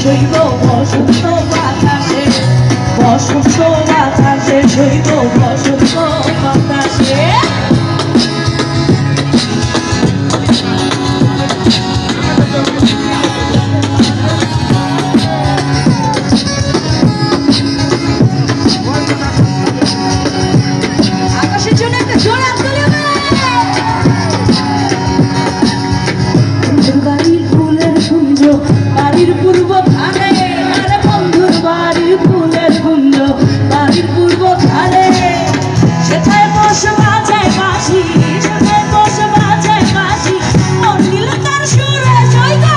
শৈব বসন্ত বাতাসে, বসন্ত বাতাসে শৈব বসন্ত বাতাসে। আকাশের জন্য একটা জোরে হাততালি হবে। বন্ধুর বাড়ির ফুলের কুঞ্জ, বাড়ির পূর্ব ধারে, আরে বন্ধুর বাড়ির ফুলের কুঞ্জ, বাড়ির পূর্ব ধারে। সেথায় বসে বাজায় বাঁশি, সেথায় বসে বাজায় বাঁশি, মন দিল তার সুরে জয় গো।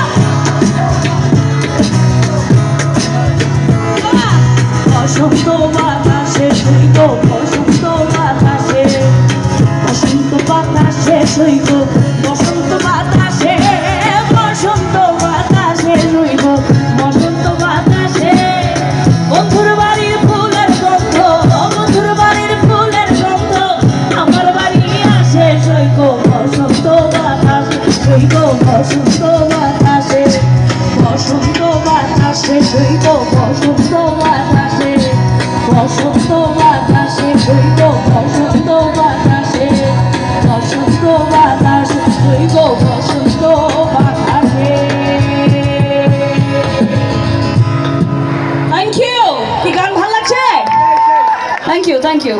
বসন্ত বাতাসে সইব বসন্ত বাতাসে, বসন্ত বাতাসে সইব বসন্ত বাতাসে, বসন্ত বাতাসে সইব বসন্ত বাতাসে। বন্ধুর বাড়ির ফুলের গন্ধ, বন্ধুর বাড়ির ফুলের গন্ধ, আমার বাড়ি আসে সইব বসন্ত বাতাসে, সইব বসন্ত বাতাসে, বসন্ত বাতাসে সইব বসন্ত বাতাসে, বসন্ত বাতাসে সইব বসন্ত বাতাসে, বসন্ত বাতাসে সইব বসন্ত বাতাসে। Thank you. কি গান ভালো লাগছে? Thank you, thank you.